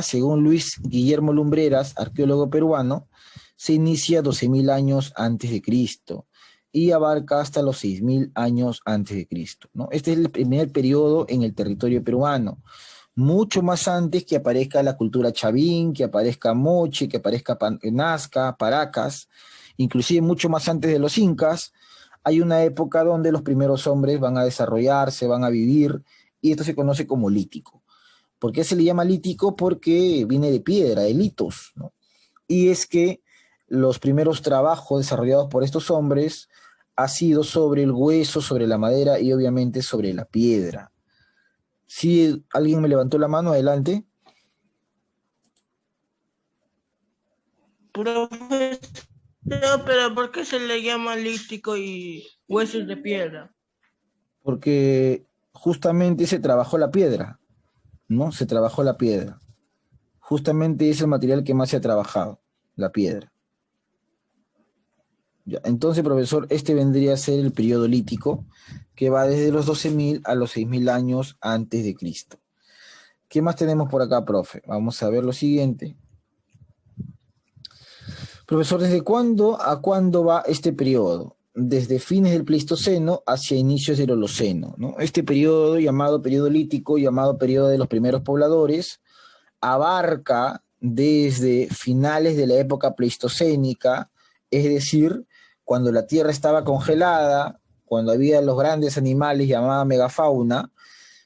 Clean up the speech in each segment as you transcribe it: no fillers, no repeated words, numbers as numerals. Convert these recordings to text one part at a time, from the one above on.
según Luis Guillermo Lumbreras, arqueólogo peruano, se inicia 12.000 años antes de Cristo y abarca hasta los 6.000 años antes de Cristo, ¿no? Este es el primer periodo en el territorio peruano, mucho más antes que aparezca la cultura chavín, que aparezca Moche, que aparezca Nazca, Paracas, inclusive mucho más antes de los incas. Hay una época donde los primeros hombres van a desarrollarse, van a vivir, y esto se conoce como lítico. ¿Por qué se le llama lítico? Porque viene de piedra, de litos, ¿no? Y es que los primeros trabajos desarrollados por estos hombres ha sido sobre el hueso, sobre la madera y obviamente sobre la piedra. Si alguien me levantó la mano, adelante. Profesor, pero ¿por qué se le llama lítico y huesos de piedra? Porque justamente se trabajó la piedra, ¿no? Se trabajó la piedra. Justamente es el material que más se ha trabajado, la piedra. Ya, entonces, profesor, este vendría a ser el periodo lítico, que va desde los 12.000 a los 6.000 años antes de Cristo. ¿Qué más tenemos por acá, profe? Vamos a ver lo siguiente. Profesor, ¿desde cuándo a cuándo va este periodo? Desde fines del Pleistoceno hacia inicios del Holoceno, ¿no? Este periodo, llamado periodo lítico, llamado periodo de los primeros pobladores, abarca desde finales de la época pleistocénica, es decir, cuando la Tierra estaba congelada, cuando había los grandes animales llamada megafauna.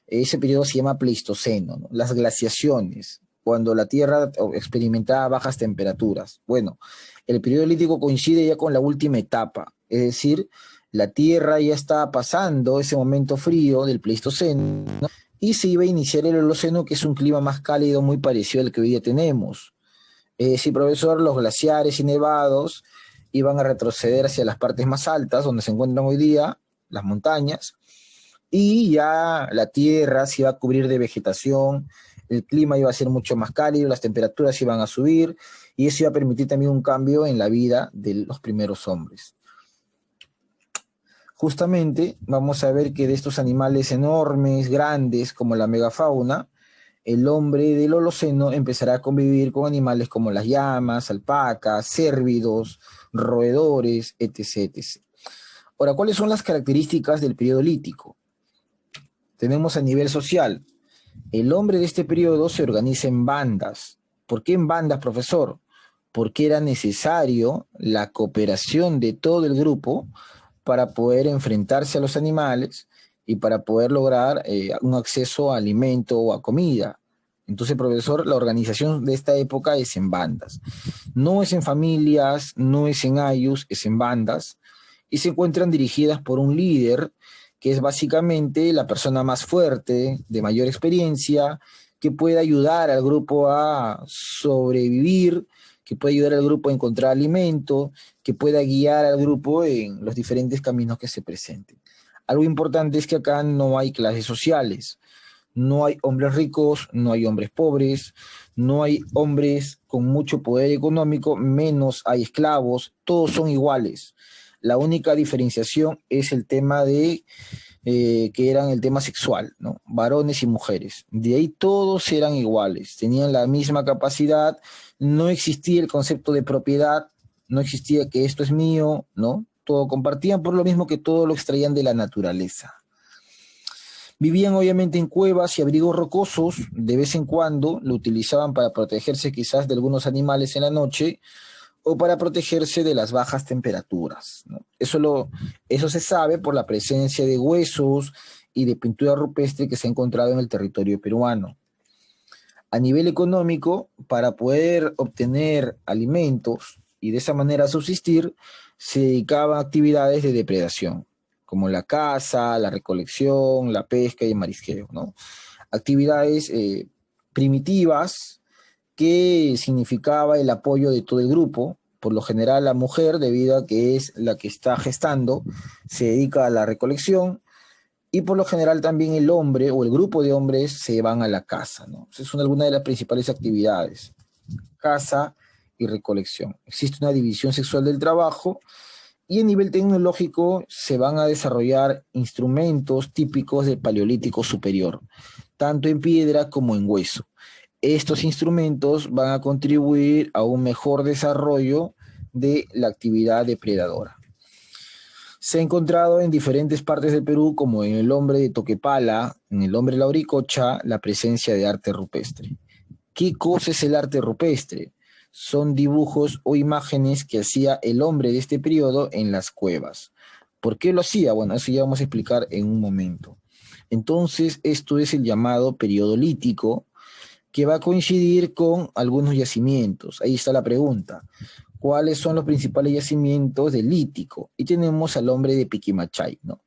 Ese periodo se llama Pleistoceno, ¿no? Las glaciaciones, cuando la Tierra experimentaba bajas temperaturas. Bueno, el periodo lítico coincide ya con la última etapa, es decir, la Tierra ya estaba pasando ese momento frío del Pleistoceno, ¿no? Y se iba a iniciar el Holoceno, que es un clima más cálido, muy parecido al que hoy día tenemos. Sí, profesor, los glaciares y nevados iban a retroceder hacia las partes más altas, donde se encuentran hoy día las montañas, y ya la tierra se iba a cubrir de vegetación, el clima iba a ser mucho más cálido, las temperaturas iban a subir, y eso iba a permitir también un cambio en la vida de los primeros hombres. Justamente vamos a ver que de estos animales enormes, grandes, como la megafauna, el hombre del Holoceno empezará a convivir con animales como las llamas, alpacas, cérvidos, roedores, etc., etc. Ahora, ¿cuáles son las características del periodo lítico? Tenemos a nivel social. El hombre de este periodo se organiza en bandas. ¿Por qué en bandas, profesor? Porque era necesario la cooperación de todo el grupo para poder enfrentarse a los animales y para poder lograr un acceso a alimento o a comida. Entonces, profesor, la organización de esta época es en bandas. No es en familias, no es en ayllus, es en bandas, y se encuentran dirigidas por un líder, que es básicamente la persona más fuerte, de mayor experiencia, que puede ayudar al grupo a sobrevivir, que puede ayudar al grupo a encontrar alimento, que pueda guiar al grupo en los diferentes caminos que se presenten. Algo importante es que acá no hay clases sociales, no hay hombres ricos, no hay hombres pobres, no hay hombres con mucho poder económico, menos hay esclavos, todos son iguales. La única diferenciación es el tema de que eran el tema sexual, ¿no? Varones y mujeres. De ahí todos eran iguales, tenían la misma capacidad, no existía el concepto de propiedad, no existía que esto es mío, ¿no? Todo compartían por lo mismo que todo lo extraían de la naturaleza. Vivían obviamente en cuevas y abrigos rocosos, de vez en cuando lo utilizaban para protegerse quizás de algunos animales en la noche o para protegerse de las bajas temperaturas, ¿no? Eso se sabe por la presencia de huesos y de pintura rupestre que se ha encontrado en el territorio peruano. A nivel económico, para poder obtener alimentos y de esa manera subsistir, se dedicaba a actividades de depredación, como la caza, la recolección, la pesca y el marisqueo, ¿no? Actividades primitivas que significaba el apoyo de todo el grupo. Por lo general la mujer, debido a que es la que está gestando, se dedica a la recolección, y por lo general también el hombre o el grupo de hombres se van a la caza, ¿no? Esa es alguna de las principales actividades, caza y recolección. Existe una división sexual del trabajo, y a nivel tecnológico se van a desarrollar instrumentos típicos del Paleolítico superior, tanto en piedra como en hueso. Estos instrumentos van a contribuir a un mejor desarrollo de la actividad depredadora. Se ha encontrado en diferentes partes del Perú, como en el hombre de Toquepala, en el hombre de Lauricocha, la presencia de arte rupestre. ¿Qué cosa es el arte rupestre? Son dibujos o imágenes que hacía el hombre de este periodo en las cuevas. ¿Por qué lo hacía? Bueno, eso ya vamos a explicar en un momento. Entonces, esto es el llamado periodo lítico, que va a coincidir con algunos yacimientos. Ahí está la pregunta. ¿Cuáles son los principales yacimientos del lítico? Y tenemos al hombre de Piquimachay, ¿no?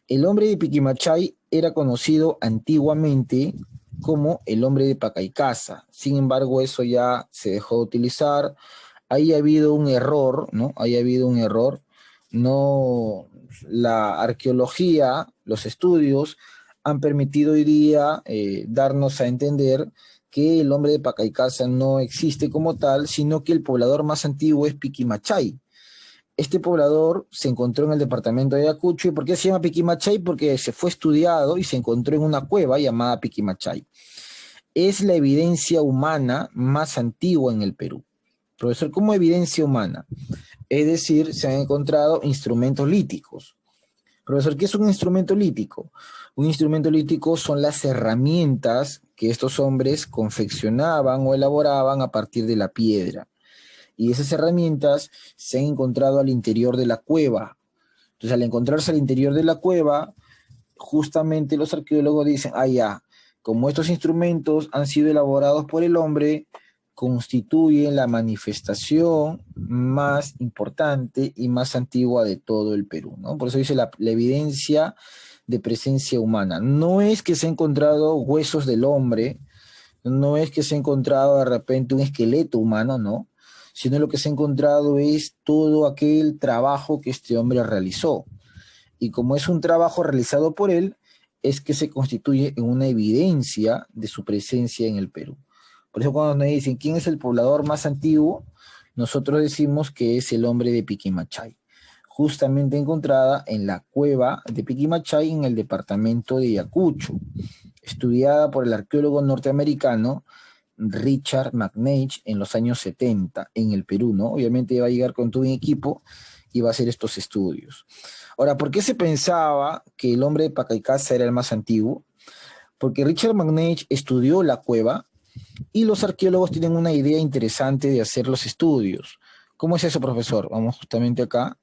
El hombre de Piquimachay era conocido antiguamente como el hombre de Pacaycasa. Sin embargo, eso ya se dejó de utilizar. Ahí ha habido un error, ¿no? Ahí ha habido un error. No, la arqueología, los estudios han permitido hoy día darnos a entender que el hombre de Pacaycasa no existe como tal, sino que el poblador más antiguo es Piquimachay. Este poblador se encontró en el departamento de Ayacucho. ¿Y por qué se llama Piquimachay? Porque se fue estudiado y se encontró en una cueva llamada Piquimachay. Es la evidencia humana más antigua en el Perú. Profesor, ¿cómo evidencia humana? Es decir, se han encontrado instrumentos líticos. Profesor, ¿qué es un instrumento lítico? Un instrumento lítico son las herramientas que estos hombres confeccionaban o elaboraban a partir de la piedra. Y esas herramientas se han encontrado al interior de la cueva. Entonces, al encontrarse al interior de la cueva, justamente los arqueólogos dicen, ah, ya, como estos instrumentos han sido elaborados por el hombre, constituyen la manifestación más importante y más antigua de todo el Perú, ¿no? Por eso dice la evidencia de presencia humana. No es que se han encontrado huesos del hombre, no es que se ha encontrado de repente un esqueleto humano, no, sino lo que se ha encontrado es todo aquel trabajo que este hombre realizó. Y como es un trabajo realizado por él, es que se constituye en una evidencia de su presencia en el Perú. Por eso cuando nos dicen quién es el poblador más antiguo, nosotros decimos que es el hombre de Piquimachay, justamente encontrada en la cueva de Piquimachay en el departamento de Ayacucho, estudiada por el arqueólogo norteamericano Richard McNeish en los años 70 en el Perú, ¿no? Obviamente va a llegar con todo un equipo y va a hacer estos estudios. Ahora, ¿por qué se pensaba que el hombre de Pacaycasa era el más antiguo? Porque Richard McNeish estudió la cueva y los arqueólogos tienen una idea interesante de hacer los estudios. ¿Cómo es eso, profesor? Vamos justamente acá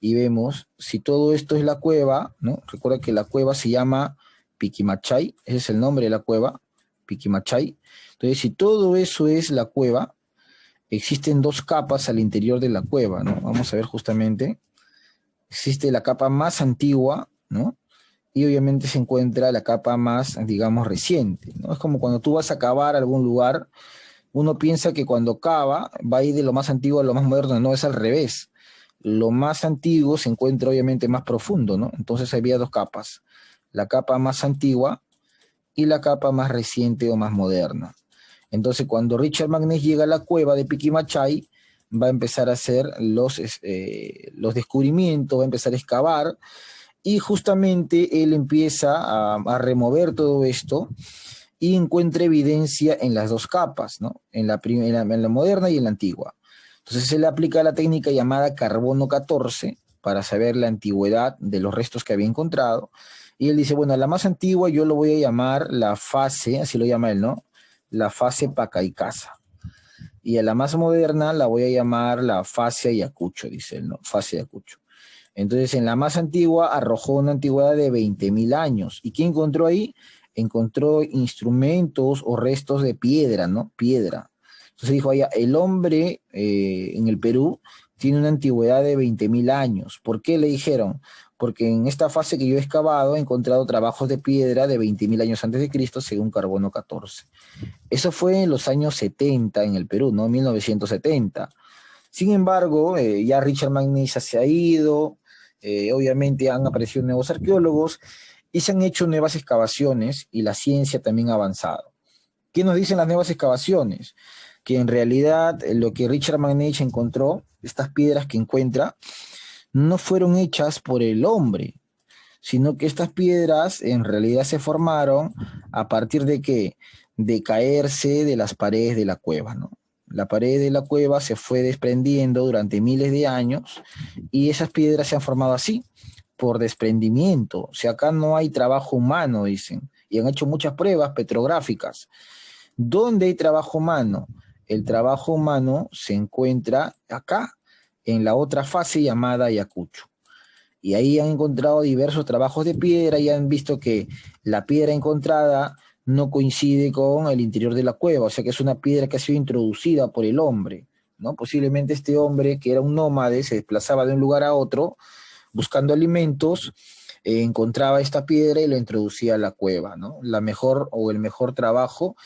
y vemos si todo esto es la cueva, ¿no? Recuerda que la cueva se llama Piquimachay, ese es el nombre de la cueva, Piquimachay. Entonces, si todo eso es la cueva, existen dos capas al interior de la cueva, ¿no? Vamos a ver justamente. Existe la capa más antigua, ¿no? Y obviamente se encuentra la capa más, digamos, reciente, ¿no? Es como cuando tú vas a cavar algún lugar, uno piensa que cuando cava va a ir de lo más antiguo a lo más moderno, no, es al revés. Lo más antiguo se encuentra obviamente más profundo, ¿no? Entonces había dos capas, la capa más antigua y la capa más reciente o más moderna. Entonces cuando Richard McNeish llega a la cueva de Piquimachay, va a empezar a hacer los descubrimientos, va a empezar a excavar, y justamente él empieza a remover todo esto y encuentra evidencia en las dos capas, ¿no? En la moderna y en la antigua. Entonces se le aplica la técnica llamada carbono 14 para saber la antigüedad de los restos que había encontrado. Y él dice, bueno, la más antigua yo lo voy a llamar la fase, así lo llama él, ¿no? La fase Pacaycasa. Y a la más moderna la voy a llamar la fase Ayacucho, dice él, ¿no? Fase Ayacucho. Entonces, en la más antigua arrojó una antigüedad de 20.000 años. ¿Y qué encontró ahí? Encontró instrumentos o restos de piedra, ¿no? Piedra. Entonces dijo, allá, el hombre en el Perú tiene una antigüedad de 20.000 años. ¿Por qué le dijeron? Porque en esta fase que yo he excavado he encontrado trabajos de piedra de 20.000 años antes de Cristo, según carbono 14. Eso fue en los años 70 en el Perú, ¿no? 1970. Sin embargo, ya Richard McNeish se ha ido, obviamente han aparecido nuevos arqueólogos y se han hecho nuevas excavaciones y la ciencia también ha avanzado. ¿Qué nos dicen las nuevas excavaciones? Que en realidad lo que Richard McNeish encontró, estas piedras que encuentra, no fueron hechas por el hombre, sino que estas piedras en realidad se formaron a partir de ¿qué? de caerse de las paredes de la cueva, ¿no? La pared de la cueva se fue desprendiendo durante miles de años y esas piedras se han formado así, por desprendimiento. O sea, acá no hay trabajo humano, dicen, y han hecho muchas pruebas petrográficas. ¿Dónde hay trabajo humano? El trabajo humano se encuentra acá, en la otra fase llamada Ayacucho. Y ahí han encontrado diversos trabajos de piedra y han visto que la piedra encontrada no coincide con el interior de la cueva, o sea que es una piedra que ha sido introducida por el hombre, ¿no? Posiblemente este hombre, que era un nómade, se desplazaba de un lugar a otro buscando alimentos, encontraba esta piedra y la introducía a la cueva, ¿no? La mejor o el mejor trabajo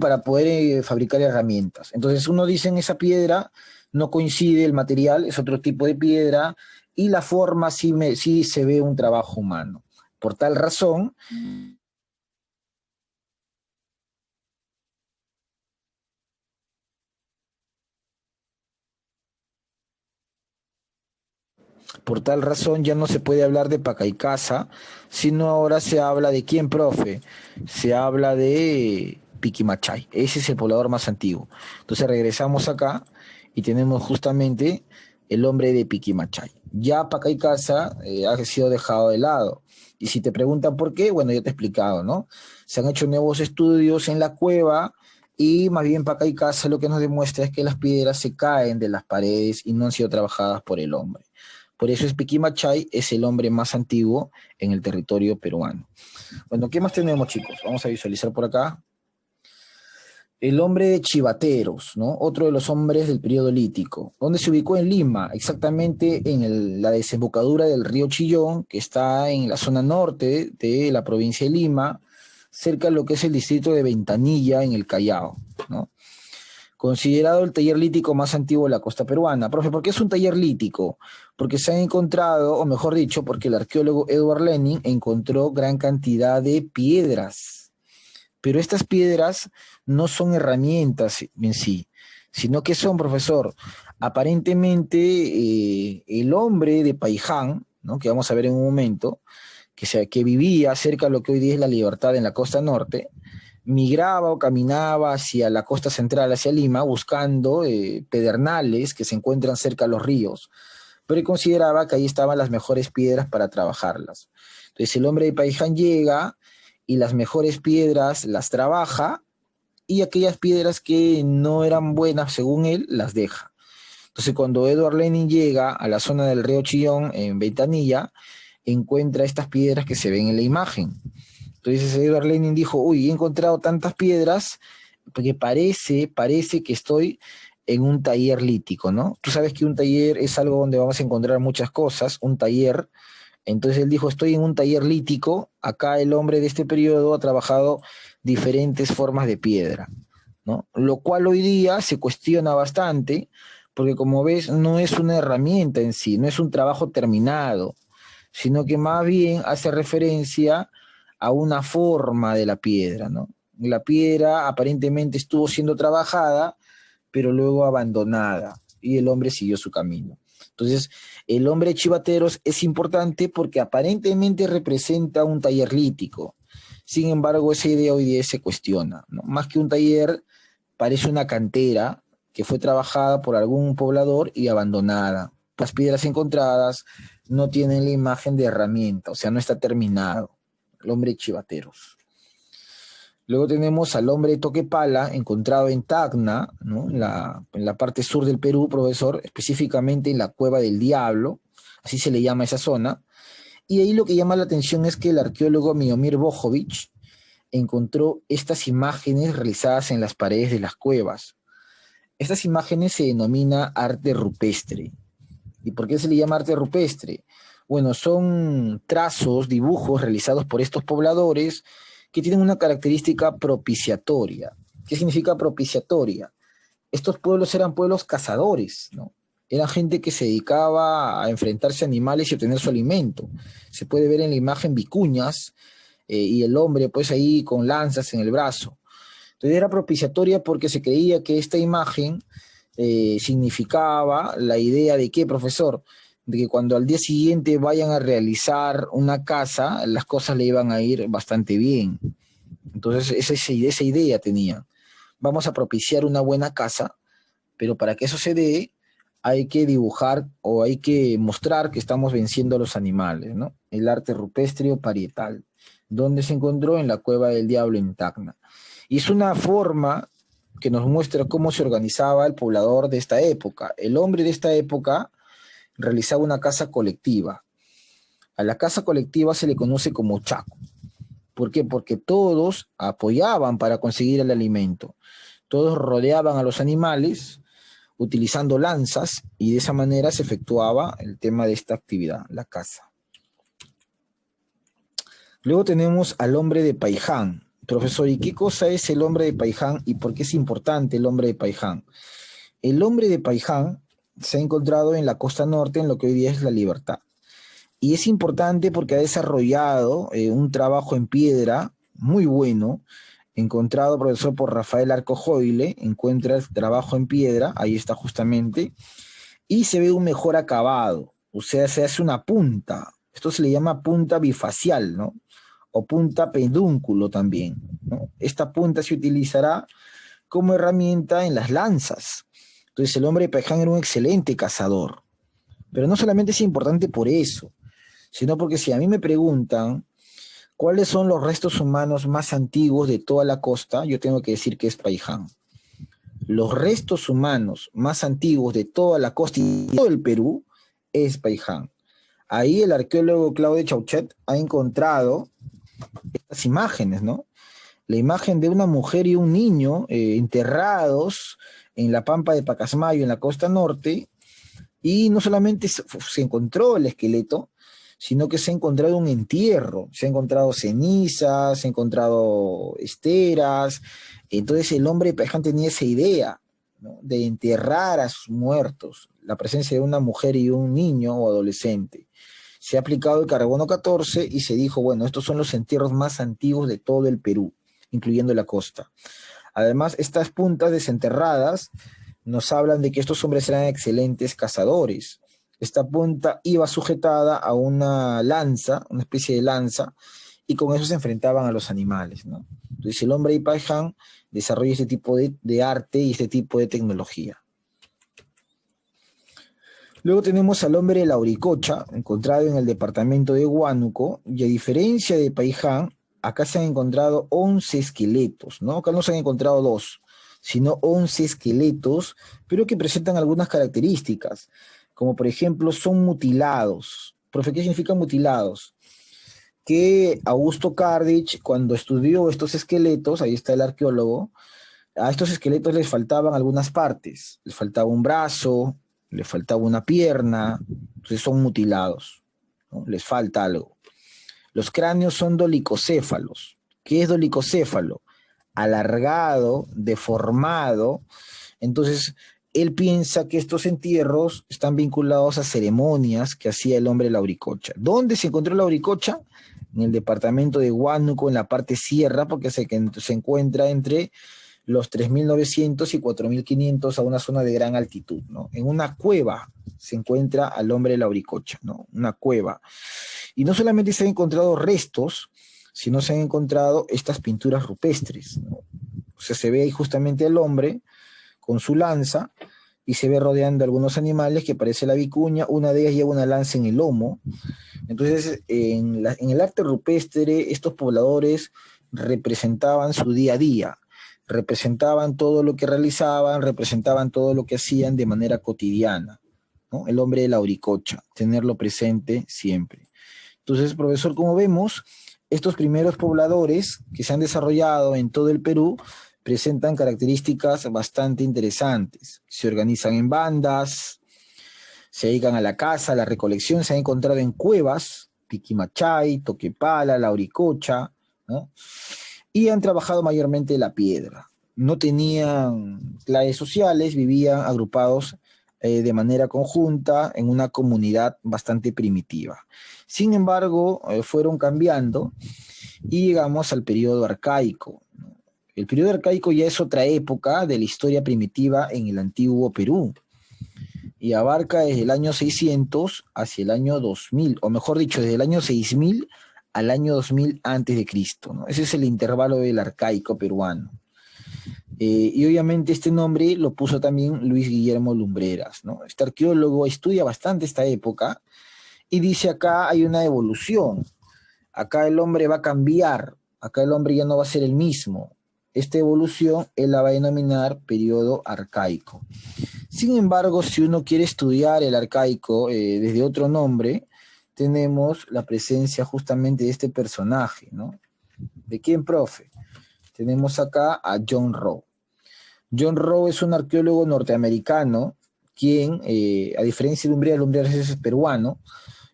para poder fabricar herramientas. Entonces uno dice en esa piedra no coincide el material, es otro tipo de piedra y la forma sí se ve un trabajo humano. Por tal razón, ya no se puede hablar de Pacaicasa, sino ahora se habla de quién, profe. Se habla de Piquimachay. Ese es el poblador más antiguo. Entonces regresamos acá y tenemos justamente el hombre de Piquimachay. Ya Pacaicasa ha sido dejado de lado. Y si te preguntan por qué, bueno, ya te he explicado, ¿no? Se han hecho nuevos estudios en la cueva y más bien Pacaicasa lo que nos demuestra es que las piedras se caen de las paredes y no han sido trabajadas por el hombre. Por eso es Piquimachay es el hombre más antiguo en el territorio peruano. Bueno, ¿qué más tenemos, chicos? Vamos a visualizar por acá. El hombre de Chivateros, ¿no? Otro de los hombres del periodo lítico. ¿Dónde se ubicó? En Lima, exactamente en la desembocadura del río Chillón, que está en la zona norte de la provincia de Lima, cerca de lo que es el distrito de Ventanilla, en el Callao, ¿no? Considerado el taller lítico más antiguo de la costa peruana. Profe, ¿por qué es un taller lítico? Porque se han encontrado, o mejor dicho, porque el arqueólogo Edward Lenin encontró gran cantidad de piedras. Pero estas piedras no son herramientas en sí, sino que son, profesor, aparentemente el hombre de Paiján, ¿no? Que vamos a ver en un momento, que vivía cerca de lo que hoy día es La Libertad en la costa norte, migraba o caminaba hacia la costa central, hacia Lima, buscando pedernales que se encuentran cerca de los ríos, pero él consideraba que ahí estaban las mejores piedras para trabajarlas. Entonces el hombre de Paiján llega y las mejores piedras las trabaja y aquellas piedras que no eran buenas según él las deja. Entonces cuando Edward Lenin llega a la zona del río Chillón, en Ventanilla, encuentra estas piedras que se ven en la imagen. Entonces Edward Lenin dijo, uy, he encontrado tantas piedras porque parece que estoy en un taller lítico, ¿no? Tú sabes que un taller es algo donde vamos a encontrar muchas cosas, un taller. Entonces él dijo, estoy en un taller lítico, acá el hombre de este periodo ha trabajado diferentes formas de piedra, ¿no? Lo cual hoy día se cuestiona bastante, porque como ves, no es una herramienta en sí, no es un trabajo terminado, sino que más bien hace referencia a una forma de la piedra, ¿no? La piedra aparentemente estuvo siendo trabajada, pero luego abandonada, y el hombre siguió su camino. Entonces, el hombre de Chivateros es importante porque aparentemente representa un taller lítico. Sin embargo, esa idea hoy día se cuestiona, ¿no? Más que un taller, parece una cantera que fue trabajada por algún poblador y abandonada. Las piedras encontradas no tienen la imagen de herramienta, o sea, no está terminado. El hombre de Chivateros. Luego tenemos al hombre de Toquepala, encontrado en Tacna, ¿no? En la parte sur del Perú, profesor, específicamente en la Cueva del Diablo, así se le llama a esa zona. Y ahí lo que llama la atención es que el arqueólogo Miomir Bojovic encontró estas imágenes realizadas en las paredes de las cuevas. Estas imágenes se denomina arte rupestre. ¿Y por qué se le llama arte rupestre? Bueno, son trazos, dibujos realizados por estos pobladores que tienen una característica propiciatoria. ¿Qué significa propiciatoria? Estos pueblos eran pueblos cazadores, ¿no? Era gente que se dedicaba a enfrentarse a animales y obtener su alimento. Se puede ver en la imagen vicuñas y el hombre pues ahí con lanzas en el brazo. Entonces era propiciatoria porque se creía que esta imagen significaba la idea de que, profesor, de que cuando al día siguiente vayan a realizar una caza, las cosas le iban a ir bastante bien. Entonces esa idea tenía. Vamos a propiciar una buena casa, pero para que eso se dé, hay que dibujar o hay que mostrar que estamos venciendo a los animales, ¿no? El arte rupestre o parietal, donde se encontró en la Cueva del Diablo en Tacna. Y es una forma que nos muestra cómo se organizaba el poblador de esta época. El hombre de esta época realizaba una casa colectiva. A la casa colectiva se le conoce como chaco. ¿Por qué? Porque todos apoyaban para conseguir el alimento. Todos rodeaban a los animales utilizando lanzas y de esa manera se efectuaba el tema de esta actividad, la caza. Luego tenemos al hombre de Paiján. Profesor, ¿y qué cosa es el hombre de Paiján y por qué es importante el hombre de Paiján? El hombre de Paiján se ha encontrado en la costa norte, en lo que hoy día es La Libertad. Y es importante porque ha desarrollado un trabajo en piedra muy bueno, encontrado, profesor, por Rafael Arcojoile, encuentra el trabajo en piedra, ahí está justamente, y se ve un mejor acabado, o sea, se hace una punta, esto se le llama punta bifacial, ¿no? O punta pedúnculo también, ¿no? Esta punta se utilizará como herramienta en las lanzas. Entonces el hombre de Paiján era un excelente cazador, pero no solamente es importante por eso, sino porque si a mí me preguntan cuáles son los restos humanos más antiguos de toda la costa, yo tengo que decir que es Paiján. Los restos humanos más antiguos de toda la costa y todo el Perú es Paiján. Ahí el arqueólogo Claudio Chauchet ha encontrado estas imágenes, ¿no? La imagen de una mujer y un niño enterrados en la pampa de Pacasmayo, en la costa norte, y no solamente se encontró el esqueleto, sino que se ha encontrado un entierro, se ha encontrado cenizas, se ha encontrado esteras. Entonces el hombre de Paiján tenía esa idea, ¿no? De enterrar a sus muertos, la presencia de una mujer y un niño o adolescente. Se ha aplicado el carbono 14 y se dijo, bueno, estos son los entierros más antiguos de todo el Perú, incluyendo la costa. Además, estas puntas desenterradas nos hablan de que estos hombres eran excelentes cazadores. Esta punta iba sujetada a una lanza, una especie de lanza, y con eso se enfrentaban a los animales, ¿no? Entonces el hombre de Paiján desarrolla este tipo de arte y este tipo de tecnología. Luego tenemos al hombre de la Auricocha, encontrado en el departamento de Huánuco, y a diferencia de Paiján, acá se han encontrado 11 esqueletos, ¿no? Acá no se han encontrado 2, sino 11 esqueletos, pero que presentan algunas características, como por ejemplo son mutilados. ¿Profe, qué significan mutilados? Que Augusto Cardich, cuando estudió estos esqueletos, ahí está el arqueólogo, a estos esqueletos les faltaban algunas partes, les faltaba un brazo, les faltaba una pierna, entonces son mutilados, ¿no? Les falta algo. Los cráneos son dolicocéfalos. ¿Qué es dolicocéfalo? Alargado, deformado. Entonces, él piensa que estos entierros están vinculados a ceremonias que hacía el hombre de la Auricocha. ¿Dónde se encontró la Auricocha? En el departamento de Huánuco, en la parte sierra, porque se encuentra entre los 3.900 y 4.500 a una zona de gran altitud, ¿no? En una cueva se encuentra al hombre de la Auricocha, ¿no? Una cueva. Y no solamente se han encontrado restos, sino se han encontrado estas pinturas rupestres, ¿no? O sea, se ve ahí justamente al hombre con su lanza y se ve rodeando algunos animales que parece la vicuña, una de ellas lleva una lanza en el lomo. Entonces, en el arte rupestre, estos pobladores representaban su día a día, representaban todo lo que realizaban, representaban todo lo que hacían de manera cotidiana, ¿no? El hombre de la Auricocha, tenerlo presente siempre. Entonces, profesor, como vemos, estos primeros pobladores que se han desarrollado en todo el Perú presentan características bastante interesantes. Se organizan en bandas, se dedican a la caza, a la recolección, se han encontrado en cuevas, Piquimachay, Toquepala, La Auricocha, ¿no? Y han trabajado mayormente la piedra. No tenían clases sociales, vivían agrupados de manera conjunta en una comunidad bastante primitiva. Sin embargo, fueron cambiando y llegamos al periodo arcaico. El periodo arcaico ya es otra época de la historia primitiva en el antiguo Perú y abarca desde el año 600 hacia el año 2000, o mejor dicho, desde el año 6000 al año 2000 antes de Cristo, ¿no? Ese es el intervalo del arcaico peruano. Y obviamente este nombre lo puso también Luis Guillermo Lumbreras, ¿no? Este arqueólogo estudia bastante esta época y dice acá hay una evolución, acá el hombre va a cambiar, acá el hombre ya no va a ser el mismo. Esta evolución él la va a denominar periodo arcaico. Sin embargo, si uno quiere estudiar el arcaico desde otro nombre, tenemos la presencia justamente de este personaje, ¿no? ¿De quién, profe? Tenemos acá a John Rowe. John Rowe es un arqueólogo norteamericano, quien, a diferencia de Lumbreras es peruano.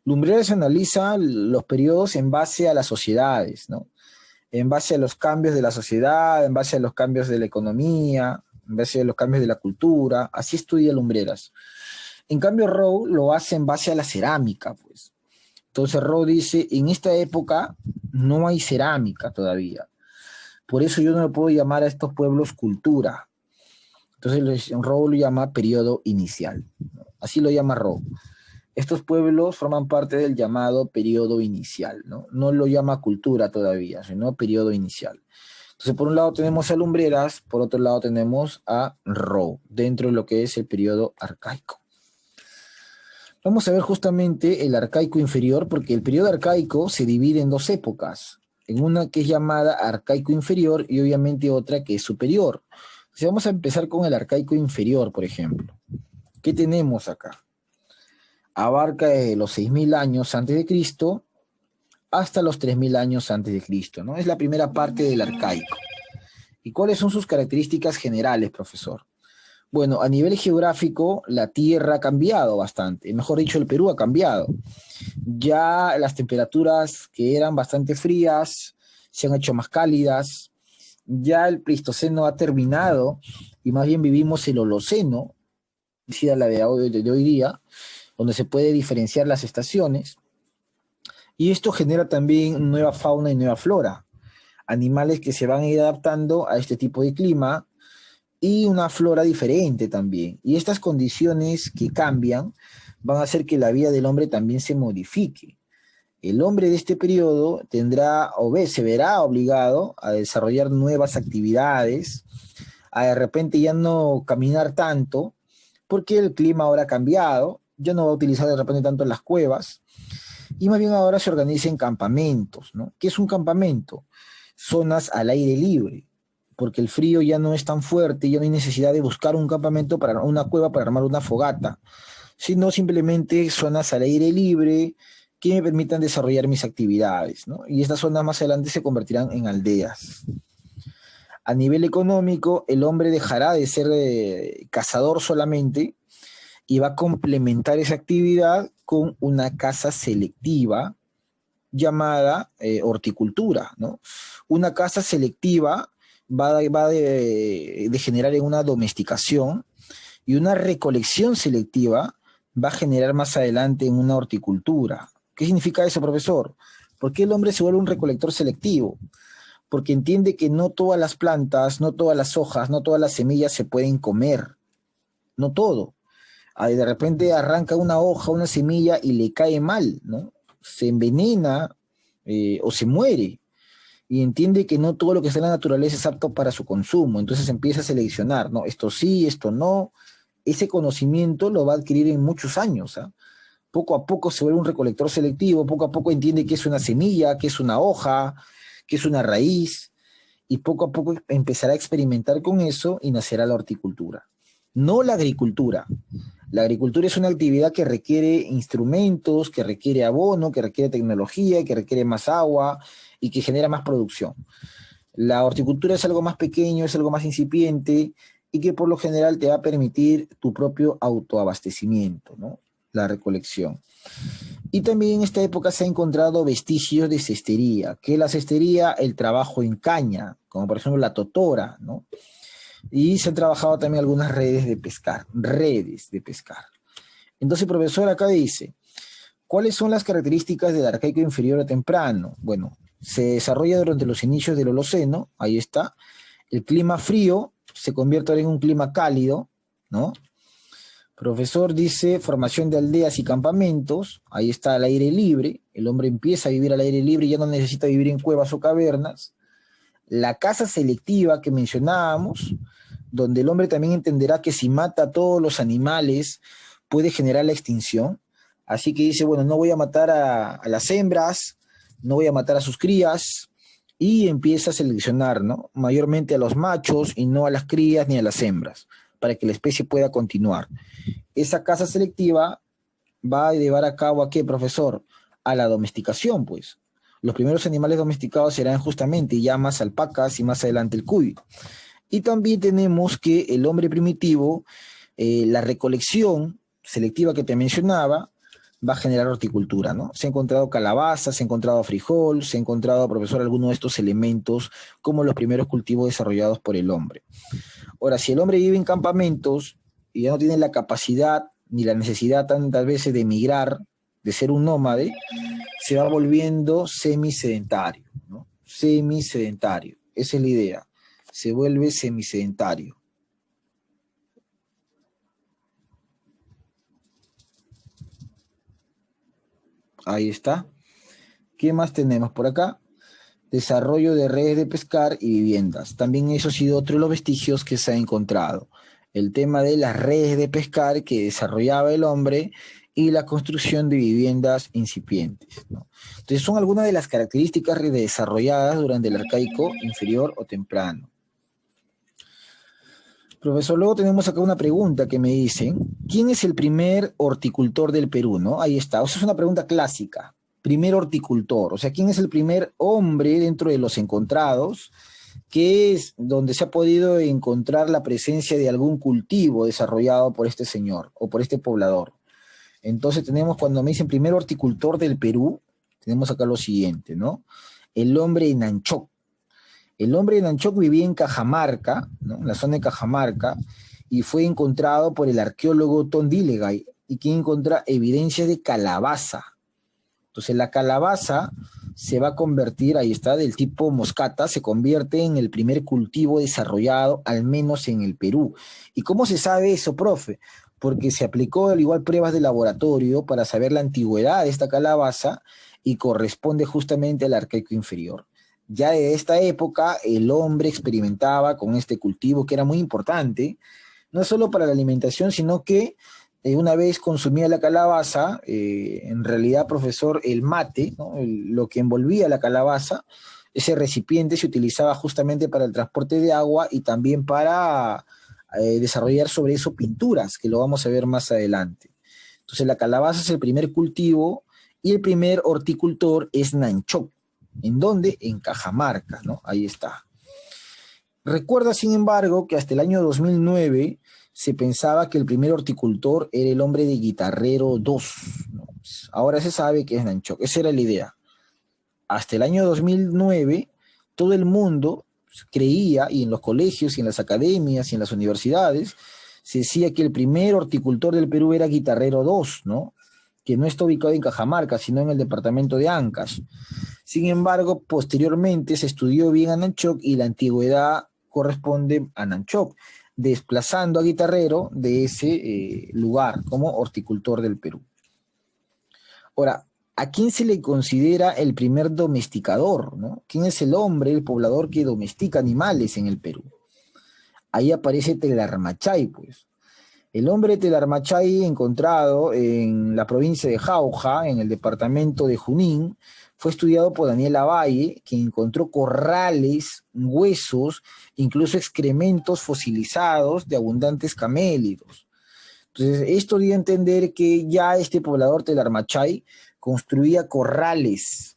Lumbreras analiza los periodos en base a las sociedades, ¿no? En base a los cambios de la sociedad, en base a los cambios de la economía, en base a los cambios de la cultura. Así estudia Lumbreras. En cambio, Rowe lo hace en base a la cerámica, pues. Entonces Rowe dice, en esta época no hay cerámica todavía. Por eso yo no le puedo llamar a estos pueblos cultura. Entonces Rowe lo llama periodo inicial, ¿no? Así lo llama Rowe. Estos pueblos forman parte del llamado periodo inicial, ¿no? No lo llama cultura todavía, sino periodo inicial. Entonces, por un lado tenemos a Lumbreras, por otro lado tenemos a Rowe, dentro de lo que es el periodo arcaico. Vamos a ver justamente el arcaico inferior, porque el periodo arcaico se divide en dos épocas, en una que es llamada arcaico inferior y obviamente otra que es superior. Entonces, vamos a empezar con el arcaico inferior, por ejemplo. ¿Qué tenemos acá? Abarca desde los 6.000 años antes de Cristo hasta los 3.000 años antes de Cristo, ¿no? Es la primera parte del arcaico. ¿Y cuáles son sus características generales, profesor? Bueno, a nivel geográfico, la Tierra ha cambiado bastante. Mejor dicho, el Perú ha cambiado. Ya las temperaturas que eran bastante frías se han hecho más cálidas. Ya el Pleistoceno ha terminado y más bien vivimos el Holoceno, decida la de hoy día, donde se puede diferenciar las estaciones. Y esto genera también nueva fauna y nueva flora. Animales que se van a ir adaptando a este tipo de clima y una flora diferente también. Y estas condiciones que cambian van a hacer que la vida del hombre también se modifique. El hombre de este periodo se verá obligado a desarrollar nuevas actividades, a de repente ya no caminar tanto, porque el clima ahora ha cambiado, ya no va a utilizar de repente tanto las cuevas, y más bien ahora se organiza en campamentos, ¿no? ¿Qué es un campamento? Zonas al aire libre, porque el frío ya no es tan fuerte, ya no hay necesidad de buscar un campamento para una cueva para armar una fogata, sino simplemente zonas al aire libre que me permitan desarrollar mis actividades, ¿no? Y estas zonas más adelante se convertirán en aldeas. A nivel económico, el hombre dejará de ser cazador solamente y va a complementar esa actividad con una caza selectiva llamada horticultura, ¿no? Una caza selectiva va de generar en una domesticación y una recolección selectiva va a generar más adelante en una horticultura. ¿Qué significa eso, profesor? ¿Por qué el hombre se vuelve un recolector selectivo? Porque entiende que no todas las plantas, no todas las hojas, no todas las semillas se pueden comer, no todo. De repente arranca una hoja, una semilla y le cae mal, ¿no? Se envenena o se muere. Y entiende que no todo lo que está en la naturaleza es apto para su consumo. Entonces empieza a seleccionar, ¿no? Esto sí, esto no. Ese conocimiento lo va a adquirir en muchos años, ¿ah? Poco a poco se vuelve un recolector selectivo, poco a poco entiende qué es una semilla, qué es una hoja, qué es una raíz, y poco a poco empezará a experimentar con eso y nacerá la horticultura. No la agricultura. La agricultura es una actividad que requiere instrumentos, que requiere abono, que requiere tecnología, que requiere más agua y que genera más producción. La horticultura es algo más pequeño, es algo más incipiente y que por lo general te va a permitir tu propio autoabastecimiento, ¿no? La recolección. Y también en esta época se ha encontrado vestigios de cestería. ¿Qué es la cestería? El trabajo en caña, como por ejemplo la totora, ¿no? Y se han trabajado también algunas redes de pescar. Entonces, profesor, acá dice, ¿cuáles son las características del arcaico inferior a temprano? Bueno, se desarrolla durante los inicios del Holoceno, ahí está. El clima frío se convierte ahora en un clima cálido, ¿no? Profesor dice, formación de aldeas y campamentos, ahí está el aire libre, el hombre empieza a vivir al aire libre y ya no necesita vivir en cuevas o cavernas. La caza selectiva que mencionábamos, donde el hombre también entenderá que si mata a todos los animales puede generar la extinción. Así que dice, bueno, no voy a matar a las hembras, no voy a matar a sus crías, y empieza a seleccionar, ¿no? Mayormente a los machos y no a las crías ni a las hembras, para que la especie pueda continuar. Esa caza selectiva va a llevar a cabo ¿a qué, profesor? A la domesticación, pues. Los primeros animales domesticados serán justamente llamas, alpacas y más adelante el cuy. Y también tenemos que el hombre primitivo, la recolección selectiva que te mencionaba, va a generar horticultura, ¿no? Se ha encontrado calabaza, se ha encontrado frijol, se ha encontrado, profesor, algunos de estos elementos como los primeros cultivos desarrollados por el hombre. Ahora, si el hombre vive en campamentos y ya no tiene la capacidad ni la necesidad tantas veces de emigrar, de ser un nómade, se va volviendo semisedentario, ¿no? Semisedentario, esa es la idea, se vuelve semisedentario. Ahí está. ¿Qué más tenemos por acá? Desarrollo de redes de pescar y viviendas. También eso ha sido otro de los vestigios que se ha encontrado. El tema de las redes de pescar que desarrollaba el hombre y la construcción de viviendas incipientes, ¿no? Entonces son algunas de las características desarrolladas durante el arcaico inferior o temprano. Profesor, luego tenemos acá una pregunta que me dicen, ¿quién es el primer horticultor del Perú, no? Ahí está, o sea, es una pregunta clásica. Primer horticultor, o sea, ¿quién es el primer hombre dentro de los encontrados que es donde se ha podido encontrar la presencia de algún cultivo desarrollado por este señor o por este poblador? Entonces tenemos, cuando me dicen primer horticultor del Perú, tenemos acá lo siguiente, ¿no? El hombre de Nanchoc. El hombre de Nanchoc vivía en Cajamarca, ¿no? En la zona de Cajamarca, y fue encontrado por el arqueólogo Tom Dillegay, y quien encuentra evidencias de calabaza. Entonces la calabaza se va a convertir, ahí está, del tipo moscata, se convierte en el primer cultivo desarrollado, al menos en el Perú. ¿Y cómo se sabe eso, profe? Porque se aplicó al igual pruebas de laboratorio para saber la antigüedad de esta calabaza y corresponde justamente al arcaico inferior. Ya de esta época el hombre experimentaba con este cultivo que era muy importante, no solo para la alimentación, sino que una vez consumía la calabaza, en realidad, profesor, el mate, ¿no? Lo que envolvía la calabaza, ese recipiente se utilizaba justamente para el transporte de agua y también para desarrollar sobre eso pinturas, que lo vamos a ver más adelante. Entonces la calabaza es el primer cultivo y el primer horticultor es Nanchoc. ¿En dónde? En Cajamarca, ¿no? Ahí está. Recuerda, sin embargo, que hasta el año 2009 se pensaba que el primer horticultor era el hombre de Guitarrero II, ¿no? Ahora se sabe que es Nanchoc. Esa era la idea. Hasta el año 2009, todo el mundo creía, y en los colegios, y en las academias, y en las universidades, se decía que el primer horticultor del Perú era Guitarrero II, ¿no? Que no está ubicado en Cajamarca, sino en el departamento de Ancash. Sin embargo, posteriormente se estudió bien a Nanchoc y la antigüedad corresponde a Nanchoc, desplazando a Guitarrero de ese lugar como horticultor del Perú. Ahora, ¿a quién se le considera el primer domesticador, ¿no? ¿Quién es el hombre, el poblador que domestica animales en el Perú? Ahí aparece Telarmachay, pues. El hombre Telarmachay, encontrado en la provincia de Jauja, en el departamento de Junín, fue estudiado por Daniel Lavalle, quien encontró corrales, huesos, incluso excrementos fosilizados de abundantes camélidos. Entonces, esto dio a entender que ya este poblador Telarmachay construía corrales,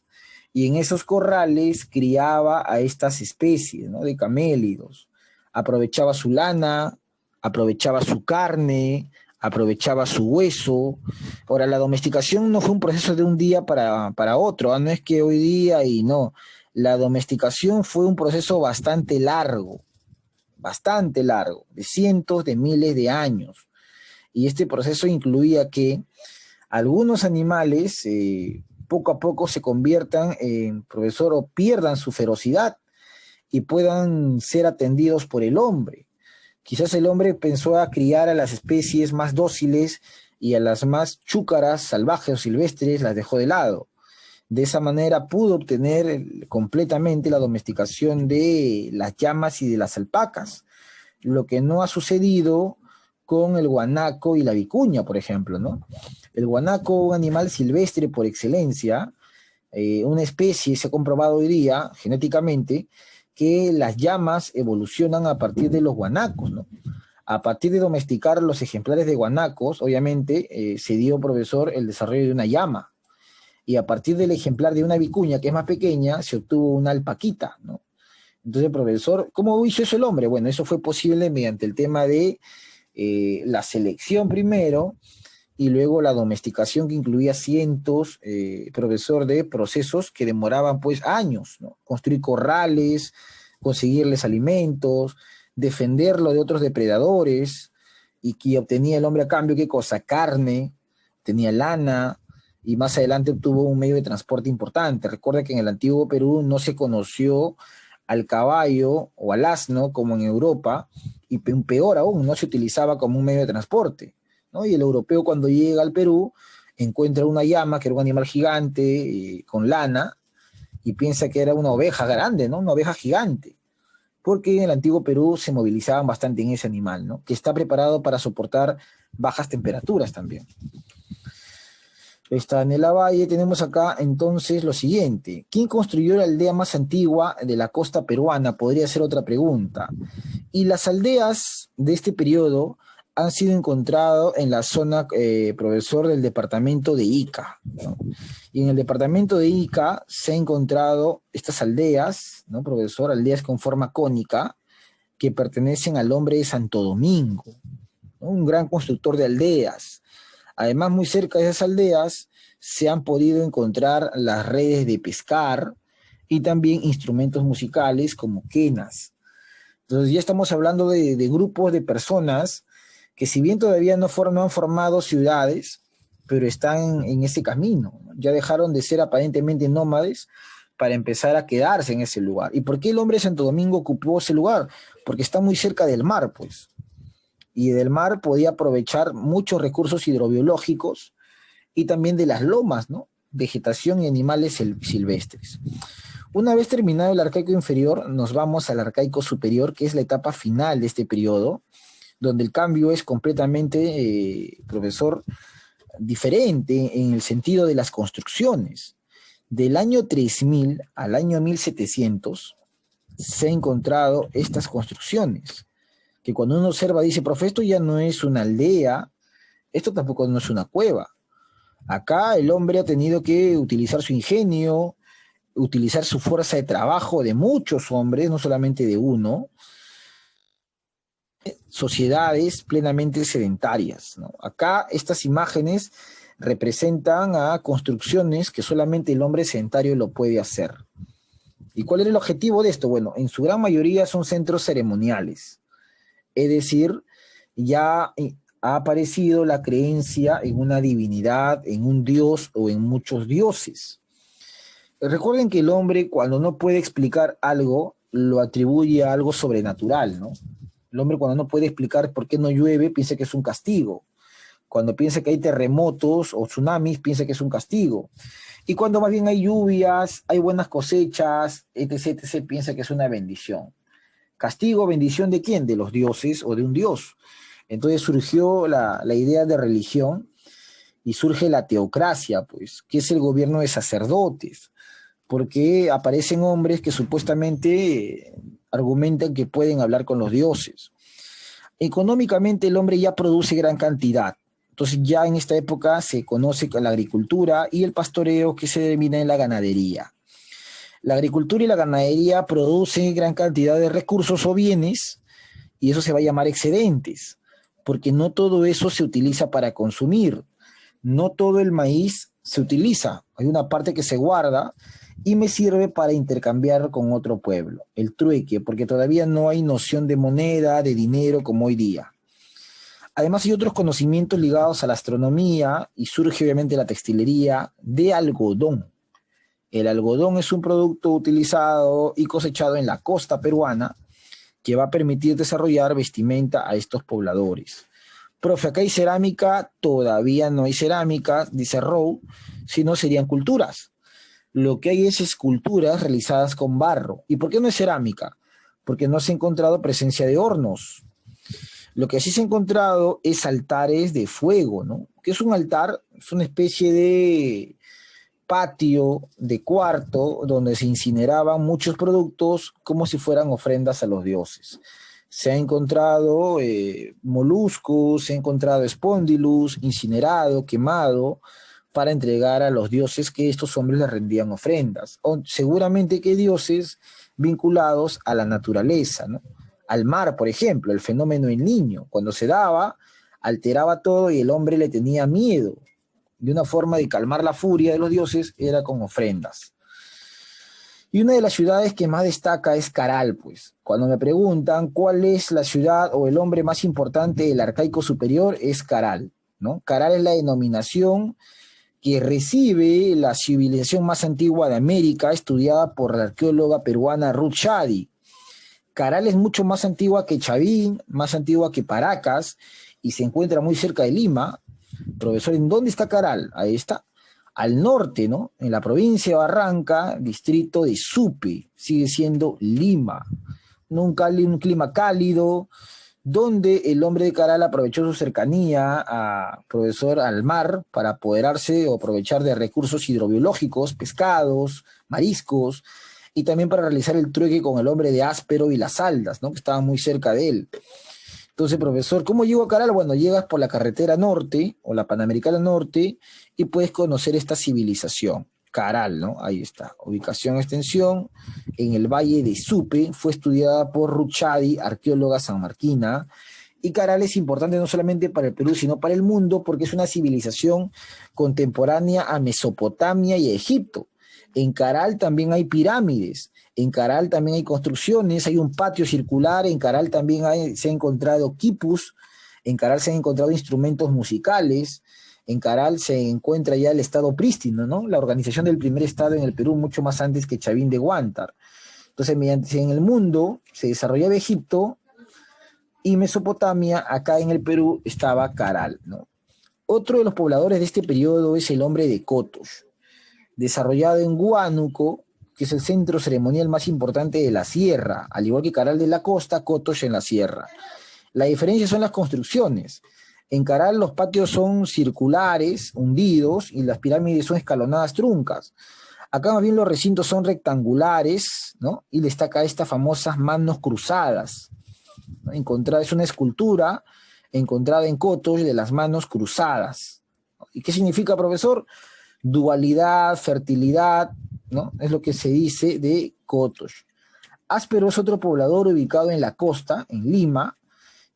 y en esos corrales criaba a estas especies, ¿no? De camélidos. Aprovechaba su lana, aprovechaba su carne, aprovechaba su hueso. Ahora, la domesticación no fue un proceso de un día para otro, ¿eh? No es que hoy día y no. La domesticación fue un proceso bastante largo, de cientos de miles de años. Y este proceso incluía que algunos animales poco a poco se conviertan en, profesor, o pierdan su ferocidad y puedan ser atendidos por el hombre. Quizás el hombre pensó a criar a las especies más dóciles y a las más chúcaras, salvajes o silvestres las dejó de lado. De esa manera pudo obtener completamente la domesticación de las llamas y de las alpacas, lo que no ha sucedido con el guanaco y la vicuña, por ejemplo, ¿no? El guanaco, un animal silvestre por excelencia, una especie, se ha comprobado hoy día genéticamente, que las llamas evolucionan a partir de los guanacos, ¿no? A partir de domesticar los ejemplares de guanacos, obviamente, se dio, profesor, el desarrollo de una llama. Y a partir del ejemplar de una vicuña, que es más pequeña, se obtuvo una alpaquita, ¿no? Entonces, profesor, ¿cómo hizo eso el hombre? Bueno, eso fue posible mediante el tema de la selección primero y luego la domesticación que incluía cientos, profesor, de procesos que demoraban pues años, ¿no? Construir corrales, conseguirles alimentos, defenderlo de otros depredadores, y que obtenía el hombre a cambio, ¿qué cosa? Carne, tenía lana, y más adelante obtuvo un medio de transporte importante. Recuerda que en el antiguo Perú no se conoció al caballo o al asno como en Europa, y peor aún, no se utilizaba como un medio de transporte, ¿no? Y el europeo, cuando llega al Perú, encuentra una llama, que era un animal gigante, con lana, y piensa que era una oveja grande, ¿no? Una oveja gigante, porque en el antiguo Perú se movilizaban bastante en ese animal, ¿no? Que está preparado para soportar bajas temperaturas también. Está en el Valle. Tenemos acá entonces lo siguiente: ¿quién construyó la aldea más antigua de la costa peruana? Podría ser otra pregunta. Y las aldeas de este periodo han sido encontradas en la zona, profesor, del departamento de Ica, ¿no? Y en el departamento de Ica se han encontrado estas aldeas, ¿no, profesor? Aldeas con forma cónica que pertenecen al hombre de Santo Domingo, ¿no? Un gran constructor de aldeas. Además, muy cerca de esas aldeas se han podido encontrar las redes de pescar y también instrumentos musicales como quenas. Entonces ya estamos hablando de grupos de personas que, si bien todavía no han formado ciudades, pero están en ese camino, ¿no? Ya dejaron de ser aparentemente nómades para empezar a quedarse en ese lugar. ¿Y por qué el hombre de Santo Domingo ocupó ese lugar? Porque está muy cerca del mar, pues. Y del mar podía aprovechar muchos recursos hidrobiológicos y también de las lomas, ¿no? Vegetación y animales silvestres. Una vez terminado el arcaico inferior, nos vamos al arcaico superior, que es la etapa final de este periodo, donde el cambio es completamente, profesor, diferente en el sentido de las construcciones. Del año 3000 al año 1700 se han encontrado estas construcciones, que cuando uno observa dice: profe, esto ya no es una aldea, esto tampoco no es una cueva. Acá el hombre ha tenido que utilizar su ingenio, utilizar su fuerza de trabajo de muchos hombres, no solamente de uno, sociedades plenamente sedentarias, ¿no? Acá estas imágenes representan a construcciones que solamente el hombre sedentario lo puede hacer. ¿Y cuál era el objetivo de esto? Bueno, en su gran mayoría son centros ceremoniales. Es decir, ya ha aparecido la creencia en una divinidad, en un dios o en muchos dioses. Recuerden que el hombre, cuando no puede explicar algo, lo atribuye a algo sobrenatural, ¿no? El hombre, cuando no puede explicar por qué no llueve, piensa que es un castigo. Cuando piensa que hay terremotos o tsunamis, piensa que es un castigo. Y cuando más bien hay lluvias, hay buenas cosechas, etc., etc., piensa que es una bendición. ¿Castigo, bendición de quién? De los dioses o de un dios. Entonces surgió la idea de religión y surge la teocracia, pues, que es el gobierno de sacerdotes, porque aparecen hombres que supuestamente argumentan que pueden hablar con los dioses. Económicamente el hombre ya produce gran cantidad. Entonces ya en esta época se conoce la agricultura y el pastoreo, que se denomina en la ganadería. La agricultura y la ganadería producen gran cantidad de recursos o bienes, y eso se va a llamar excedentes, porque no todo eso se utiliza para consumir. No todo el maíz se utiliza. Hay una parte que se guarda y me sirve para intercambiar con otro pueblo, el trueque, porque todavía no hay noción de moneda, de dinero como hoy día. Además hay otros conocimientos ligados a la astronomía y surge obviamente la textilería de algodón. El algodón es un producto utilizado y cosechado en la costa peruana que va a permitir desarrollar vestimenta a estos pobladores. Profe, acá hay cerámica, todavía no hay cerámica, dice Rowe, si no serían culturas. lo que hay es esculturas realizadas con barro. ¿Y por qué no es cerámica? Porque no se ha encontrado presencia de hornos. Lo que sí se ha encontrado es altares de fuego, ¿no? ¿Qué es un altar? Es una especie de patio, de cuarto, donde se incineraban muchos productos como si fueran ofrendas a los dioses. Se ha encontrado moluscos, se ha encontrado espondylus, incinerado, quemado, para entregar a los dioses que estos hombres les rendían ofrendas. O seguramente que dioses vinculados a la naturaleza, ¿no? Al mar, por ejemplo, el fenómeno del Niño, cuando se daba, alteraba todo y el hombre le tenía miedo. Y una forma de calmar la furia de los dioses era con ofrendas. Y una de las ciudades que más destaca es Caral, pues. Cuando me preguntan cuál es la ciudad o el hombre más importante del arcaico superior, es Caral, ¿no? Caral es la denominación que recibe la civilización más antigua de América, estudiada por la arqueóloga peruana Ruth Shadi. Caral es mucho más antigua que Chavín, más antigua que Paracas, y se encuentra muy cerca de Lima. Profesor, ¿en dónde está Caral? Ahí está. Al norte, ¿no? En la provincia de Barranca, distrito de Supe, sigue siendo Lima. Un clima cálido, donde el hombre de Caral aprovechó su cercanía profesor, al mar para apoderarse o aprovechar de recursos hidrobiológicos, pescados, mariscos, y también para realizar el trueque con el hombre de Áspero y las Aldas, ¿no? Que estaban muy cerca de él. Entonces, profesor, ¿cómo llego a Caral? Bueno, llegas por la carretera norte o la Panamericana Norte y puedes conocer esta civilización. Caral, ¿no? Ahí está. Ubicación, extensión, en el Valle de Supe, fue estudiada por Ruth Shadi, arqueóloga sanmarquina, y Caral es importante no solamente para el Perú, sino para el mundo, porque es una civilización contemporánea a Mesopotamia y a Egipto. En Caral también hay pirámides, en Caral también hay construcciones, hay un patio circular, en Caral también se han encontrado quipus, en Caral se han encontrado instrumentos musicales, en Caral se encuentra ya el estado prístino, ¿no? La organización del primer estado en el Perú mucho más antes que Chavín de Huántar. Entonces, mediante en el mundo se desarrollaba Egipto y Mesopotamia, acá en el Perú estaba Caral, ¿no? Otro de los pobladores de este periodo es el hombre de Cotos, desarrollado en Huánuco, que es el centro ceremonial más importante de la sierra, al igual que Caral de la Costa, Cotos en la sierra. La diferencia son las construcciones. En Caral los patios son circulares, hundidos, y las pirámides son escalonadas truncas. Acá más bien los recintos son rectangulares, ¿no? Y destaca estas famosas manos cruzadas, ¿no? Es una escultura encontrada en Cotos de las manos cruzadas. ¿Y qué significa, profesor? Dualidad, fertilidad, ¿no? Es lo que se dice de Cotos. Áspero es otro poblador ubicado en la costa, en Lima,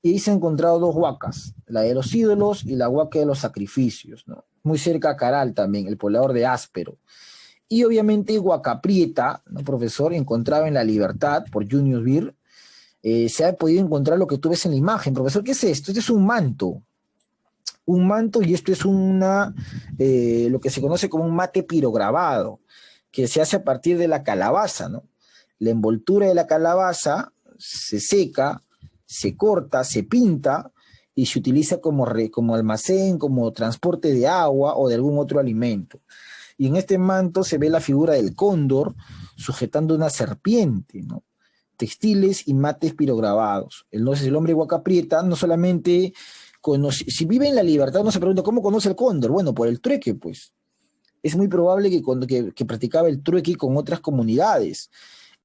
y ahí se han encontrado dos huacas, la de los ídolos y la huaca de los sacrificios, ¿no? Muy cerca a Caral también, el poblador de Áspero. Y obviamente Huaca Prieta, ¿no, profesor? Encontrado en La Libertad por Junius Beer, se ha podido encontrar lo que tú ves en la imagen. Profesor, ¿qué es esto? Este es un manto. Un manto, y esto es lo que se conoce como un mate pirograbado, que se hace a partir de la calabaza, ¿no? La envoltura de la calabaza se seca, se corta, se pinta y se utiliza como almacén, como transporte de agua o de algún otro alimento. Y en este manto se ve la figura del cóndor sujetando una serpiente, ¿no? Textiles y mates pirograbados. Entonces el hombre Huaca Prieta no solamente si vive en La Libertad, uno se pregunta, ¿cómo conoce el cóndor? Bueno, por el trueque, pues. Es muy probable que practicaba el trueque con otras comunidades.